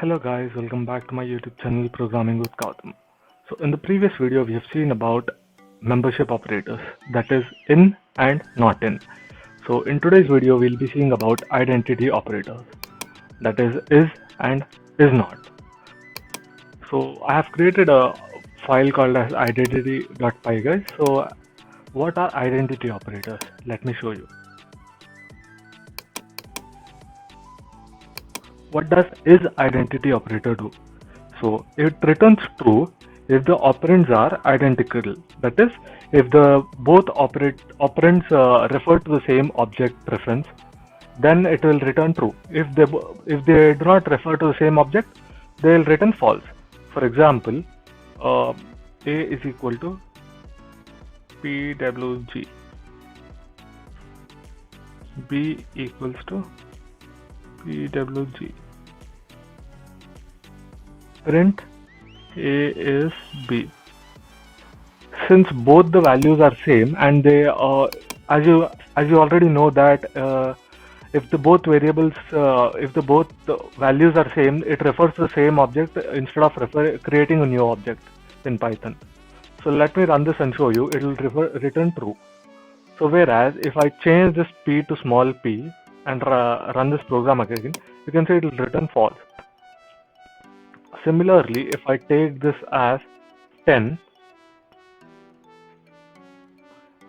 Hello guys, welcome back to my YouTube channel Programming with Gautam. So in the previous video we have seen about membership operators, that is in and not in. So in today's video we'll be seeing about identity operators, that is and is not. So I have created a file called as identity.py guys. So what are identity operators? Let me show you. What does is identity operator do? So it returns true if the operands are identical. That is, if the both operands refer to the same object preference, then it will return true. If they do not refer to the same object, they will return false. For example, A is equal to PWG, B equals to PWG. Print A is B. Since both the values are same, and they as you already know that if the both variables if the both values are same, it refers to the same object instead of creating a new object in Python. So let me run this and show you. It will return true. So whereas if I change this p to small p and run this program again, you can see it will return false. Similarly, if I take this as 10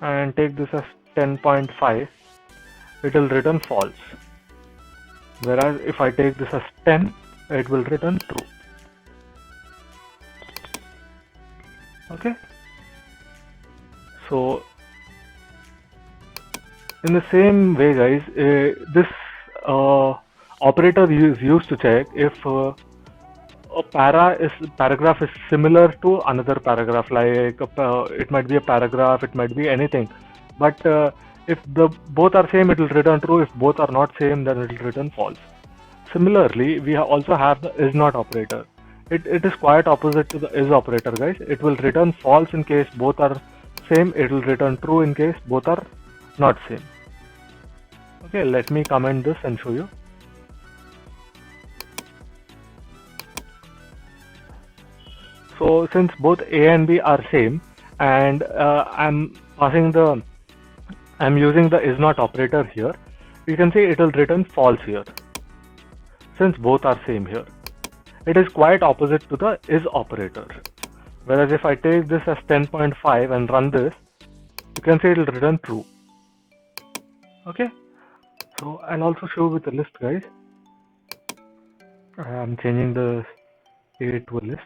and take this as 10.5, it will return false. Whereas if I take this as 10, it will return true. Okay. So in the same way, guys, this operator is used to check if a paragraph is similar to another paragraph. Like it might be a paragraph, it might be anything. But if both are same, it will return true. If both are not same, then it will return false. Similarly, we also have the is not operator. It is quite opposite to the is operator, guys. It will return false in case both are same. It will return true in case both are not same. Okay, let me comment this and show you. So since both A and B are same, and I'm using the is not operator here, you can see it will return false here, since both are same here. It is quite opposite to the is operator. Whereas if I take this as 10.5 and run this, you can see it will return true. Okay. So I'll also show with a list, guys. I'm changing the A to a list,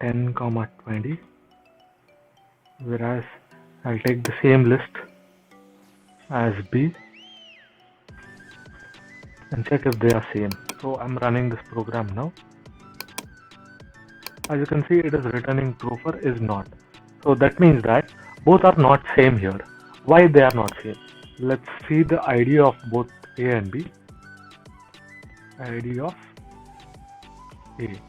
10,20. Whereas I'll take the same list as B and check if they are same. So I'm running this program now. As you can see, it is returning true for is not. So that means that both are not same here. Why they are not same? Let's see the ID of both A and B. ID of A.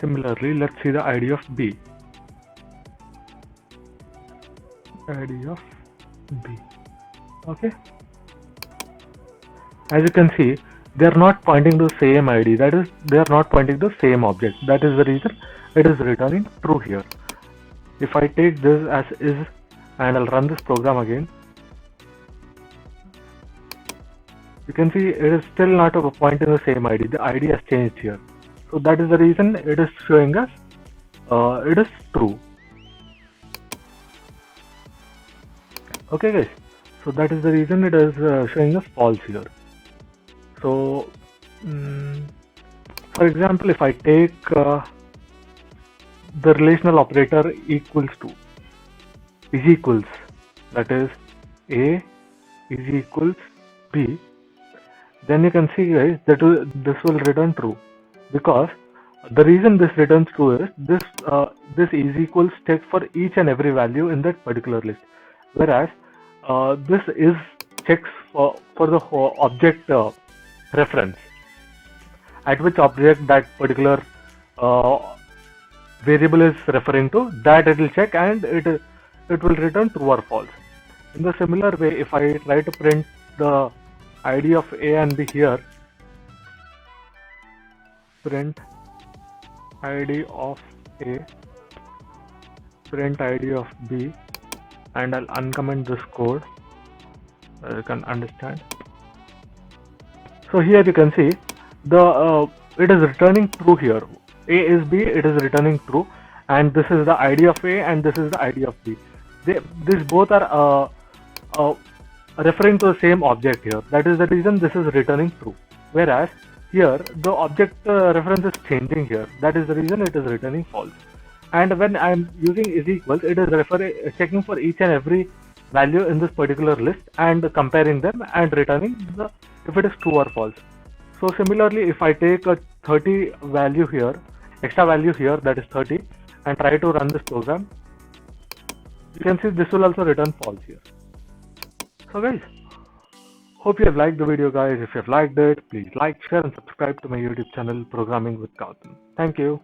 Similarly, let's see the ID of B. ID of B. Okay. As you can see, they are not pointing to the same ID. That is, they are not pointing to the same object. That is the reason it is returning true here. If I take this as is and I'll run this program again, you can see it is still not pointing to the same ID. The ID has changed here. So that is the reason it is showing us it is true. Okay, guys. So that is the reason it is showing us false here. So, for example, if I take the relational operator equals to is equals, that is A is equals B, then you can see, guys, that this will return true, because the reason this returns true is this is equals checks for each and every value in that particular list, whereas this is checks for the object reference, at which object that particular variable is referring to, that it will check and it will return true or false. In the similar way, if I try to print the ID of A and B here, print id of A, print id of B, and I'll uncomment this code so you can understand. So here you can see it is returning true here. A is B, it is returning true, and this is the ID of A and this is the ID of B. These both are referring to the same object here. That is the reason this is returning true. Whereas here the object reference is changing here. That is the reason it is returning false. And when I am using is equals, it is checking for each and every value in this particular list and comparing them and returning if it is true or false. So similarly, if I take a 30 value here, extra value here, that is 30, and try to run this program, you can see this will also return false here. So guys, hope you have liked the video guys. If you have liked it, please like, share and subscribe to my YouTube channel Programming with Gautam. Thank you.